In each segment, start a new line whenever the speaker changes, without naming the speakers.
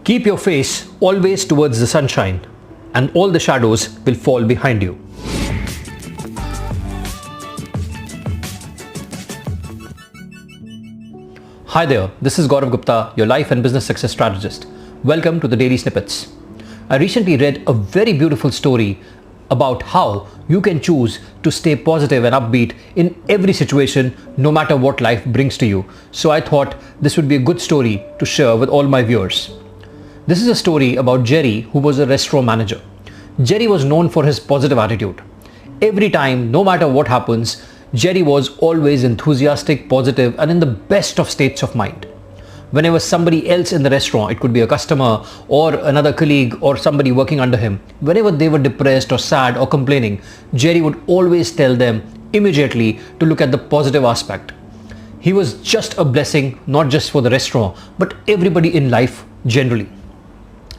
Keep your face always towards the sunshine, and all the shadows will fall behind you. Hi there, this is Gaurav Gupta, your life and business success strategist. Welcome to the Daily Snippets. I recently read a very beautiful story about how you can choose to stay positive and upbeat in every situation, no matter what life brings to you. So I thought this would be a good story to share with all my viewers. This is a story about Jerry, who was a restaurant manager. Jerry was known for his positive attitude. Every time, no matter what happens, Jerry was always enthusiastic, positive, and in the best of states of mind. Whenever somebody else in the restaurant, it could be a customer or another colleague or somebody working under him, whenever they were depressed or sad or complaining, Jerry would always tell them immediately to look at the positive aspect. He was just a blessing, not just for the restaurant, but everybody in life generally.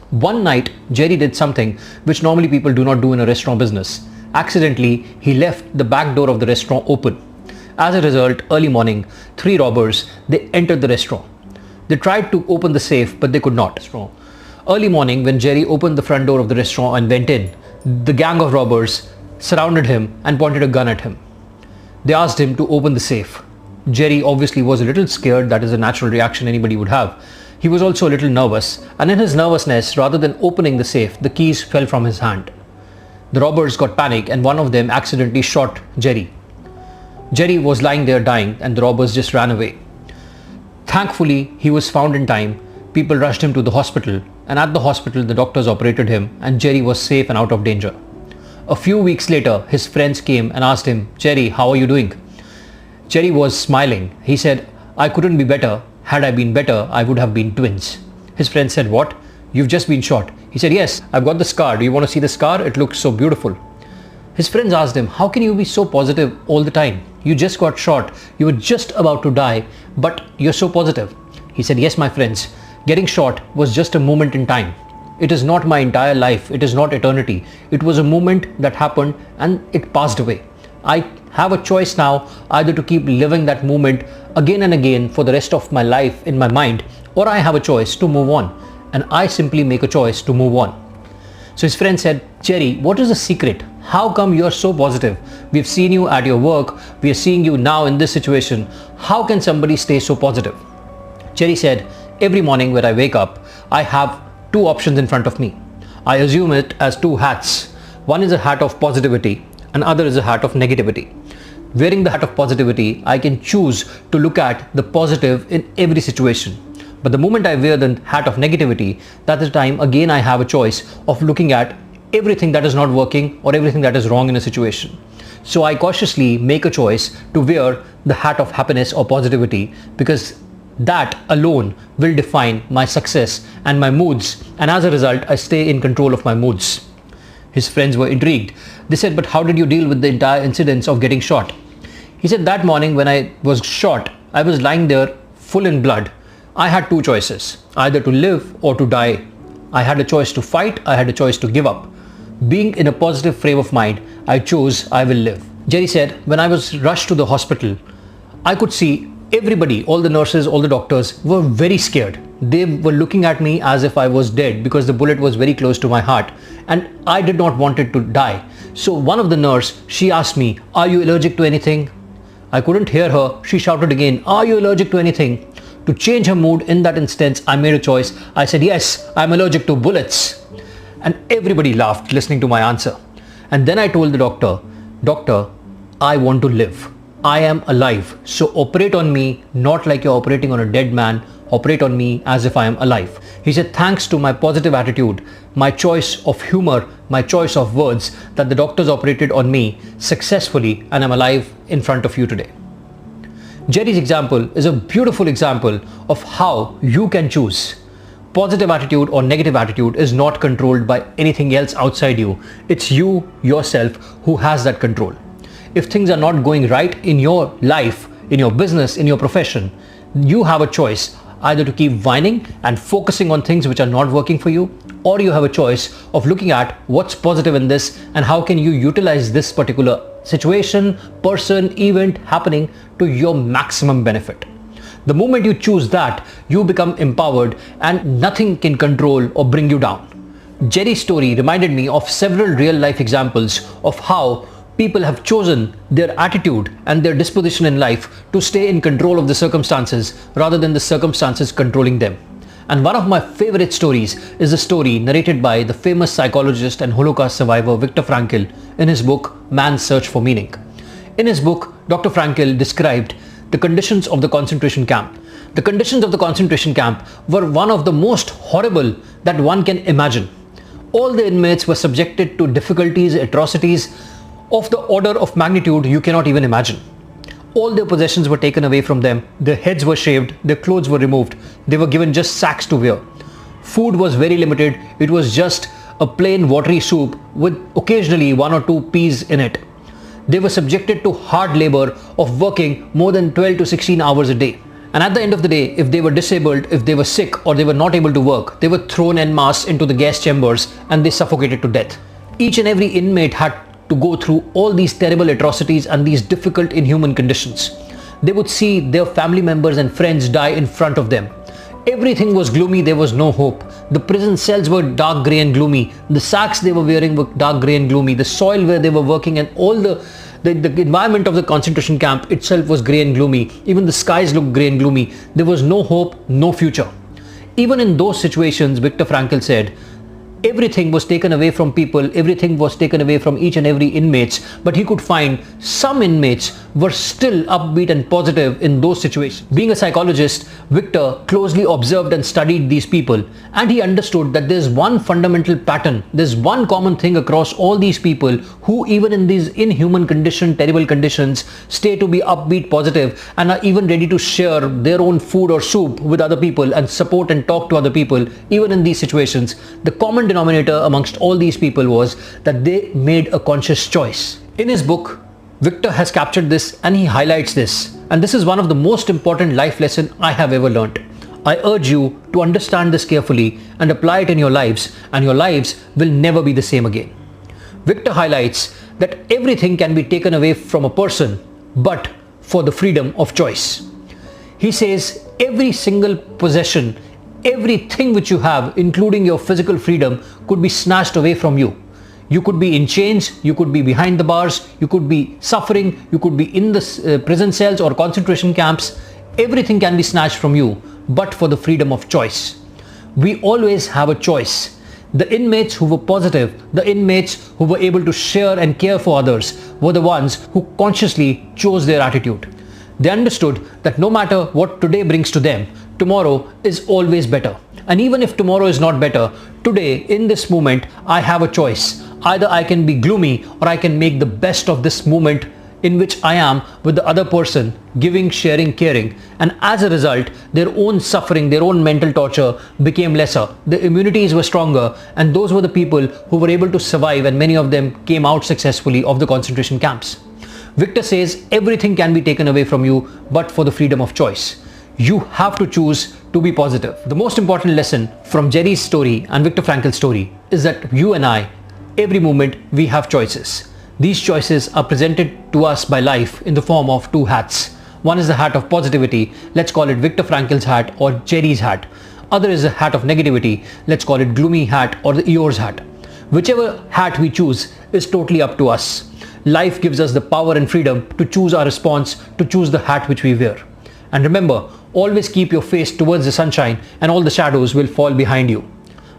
One night, Jerry did something which normally people do not do in a restaurant business. Accidentally, he left the back door of the restaurant open. As a result, early morning, 3 robbers, they entered the restaurant. They tried to open the safe, but they could not. Early morning, when Jerry opened the front door of the restaurant and went in, the gang of robbers surrounded him and pointed a gun at him. They asked him to open the safe. Jerry obviously was a little scared. That is a natural reaction anybody would have. He was also a little nervous, and in his nervousness, rather than opening the safe, the keys fell from his hand. The robbers got panicked, and one of them accidentally shot Jerry. Jerry was lying there dying, and the robbers just ran away. Thankfully, he was found in time. People rushed him to the hospital, and at the hospital, the doctors operated him, and Jerry was safe and out of danger. A few weeks later, his friends came and asked him, "Jerry, how are you doing?" Jerry was smiling. He said, "I couldn't be better. Had I been better, I would have been twins." His friend said, "What? You've just been shot." He said, "Yes, I've got the scar. Do you want to see the scar? It looks so beautiful." His friends asked him, "How can you be so positive all the time? You just got shot. You were just about to die, but you're so positive." He said, "Yes, my friends, getting shot was just a moment in time. It is not my entire life. It is not eternity. It was a moment that happened and it passed away. I have a choice now either to keep living that moment again and again for the rest of my life in my mind, or I have a choice to move on, and I simply make a choice to move on." So his friend said, "Jerry, what is the secret? How come you're so positive? We've seen you at your work. We are seeing you now in this situation. How can somebody stay so positive?" Jerry said, "Every morning when I wake up, I have 2 options in front of me. I assume it as 2 hats. One is a hat of positivity, and other is a hat of negativity. Wearing the hat of positivity, I can choose to look at the positive in every situation. But the moment I wear the hat of negativity, that is the time again I have a choice of looking at everything that is not working or everything that is wrong in a situation. So I cautiously make a choice to wear the hat of happiness or positivity, because that alone will define my success and my moods, and as a result, I stay in control of my moods." His friends were intrigued. They said, "But how did you deal with the entire incidents of getting shot?" He said, "That morning when I was shot, I was lying there full in blood. I had 2 choices, either to live or to die. I had a choice to fight, I had a choice to give up. Being in a positive frame of mind, I chose I will live." Jerry said, "When I was rushed to the hospital, I could see everybody, all the nurses, all the doctors were very scared. They were looking at me as if I was dead because the bullet was very close to my heart, and I did not want it to die. So one of the nurse, she asked me, 'Are you allergic to anything?' I couldn't hear her. She shouted again, 'Are you allergic to anything?' To change her mood in that instance, I made a choice. I said, 'Yes, I'm allergic to bullets.' And everybody laughed listening to my answer. And then I told the doctor, 'Doctor, I want to live. I am alive. So operate on me not like you're operating on a dead man. Operate on me as if I am alive.' He said, thanks to my positive attitude, my choice of humor, my choice of words, that the doctors operated on me successfully, and I'm alive in front of you today." Jerry's example is a beautiful example of how you can choose. Positive attitude or negative attitude is not controlled by anything else outside you. It's you, yourself, who has that control. If things are not going right in your life, in your business, in your profession, you have a choice either to keep whining and focusing on things which are not working for you, or you have a choice of looking at what's positive in this and how can you utilize this particular situation, person, event happening to your maximum benefit. The moment you choose that, you become empowered and nothing can control or bring you down. Jerry's story reminded me of several real-life examples of how people have chosen their attitude and their disposition in life to stay in control of the circumstances rather than the circumstances controlling them. And one of my favorite stories is the story narrated by the famous psychologist and Holocaust survivor Viktor Frankl in his book Man's Search for Meaning. In his book, Dr. Frankl described the conditions of the concentration camp. The conditions of the concentration camp were one of the most horrible that one can imagine. All the inmates were subjected to difficulties, atrocities of the order of magnitude you cannot even imagine. All their possessions were taken away from them, their heads were shaved, their clothes were removed, they were given just sacks to wear. Food was very limited, it was just a plain watery soup with occasionally 1 or 2 peas in it. They were subjected to hard labor of working more than 12 to 16 hours a day. And at the end of the day, if they were disabled, if they were sick or they were not able to work, they were thrown en masse into the gas chambers and they suffocated to death. Each and every inmate had to go through all these terrible atrocities and these difficult inhuman conditions. They would see their family members and friends die in front of them. Everything was gloomy, there was no hope. The prison cells were dark grey and gloomy. The sacks they were wearing were dark grey and gloomy. The soil where they were working and all the environment of the concentration camp itself was grey and gloomy. Even the skies looked grey and gloomy. There was no hope, no future. Even in those situations, Viktor Frankl said, everything was taken away from people, everything was taken away from each and every inmates, but he could find some inmates were still upbeat and positive in those situations. Being a psychologist, Victor closely observed and studied these people, and he understood that there's one fundamental pattern, there's one common thing across all these people who even in these inhuman conditions, terrible conditions, stay to be upbeat, positive, and are even ready to share their own food or soup with other people and support and talk to other people, even in these situations. The common denominator amongst all these people was that they made a conscious choice. In his book, Victor has captured this and he highlights this. And this is one of the most important life lessons I have ever learned. I urge you to understand this carefully and apply it in your lives, and your lives will never be the same again. Victor highlights that everything can be taken away from a person, but for the freedom of choice. He says every single possession, everything which you have, including your physical freedom, could be snatched away from you. You could be in chains, you could be behind the bars, you could be suffering, you could be in the prison cells or concentration camps. Everything can be snatched from you, but for the freedom of choice. We always have a choice. The inmates who were positive, the inmates who were able to share and care for others, were the ones who consciously chose their attitude. They understood that no matter what today brings to them, tomorrow is always better. And even if tomorrow is not better, today, in this moment, I have a choice. Either I can be gloomy or I can make the best of this moment in which I am with the other person, giving, sharing, caring. And as a result, their own suffering, their own mental torture became lesser. The immunities were stronger, and those were the people who were able to survive, and many of them came out successfully of the concentration camps. Victor says everything can be taken away from you, but for the freedom of choice. You have to choose to be positive. The most important lesson from Jerry's story and Viktor Frankl's story is that you and I, every moment, we have choices. These choices are presented to us by life in the form of 2 hats. One is the hat of positivity, let's call it Viktor Frankl's hat or Jerry's hat. Other is the hat of negativity, let's call it gloomy hat or the Eeyore's hat. Whichever hat we choose is totally up to us. Life gives us the power and freedom to choose our response, to choose the hat which we wear. And remember, always keep your face towards the sunshine and all the shadows will fall behind you.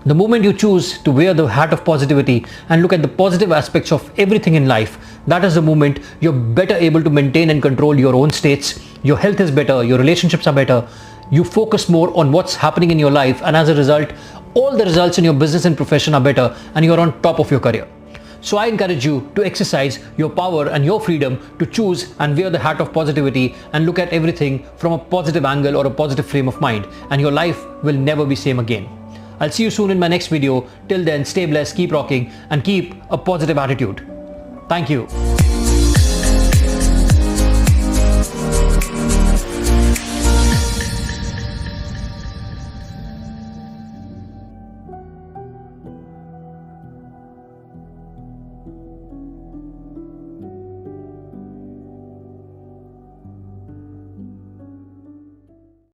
The moment you choose to wear the hat of positivity and look at the positive aspects of everything in life, that is the moment you're better able to maintain and control your own states. Your health is better, your relationships are better, you focus more on what's happening in your life, and as a result, all the results in your business and profession are better, and you're on top of your career. So I encourage you to exercise your power and your freedom to choose and wear the hat of positivity and look at everything from a positive angle or a positive frame of mind, and your life will never be same again. I'll see you soon in my next video. Till then, stay blessed, keep rocking, and keep a positive attitude. Thank you.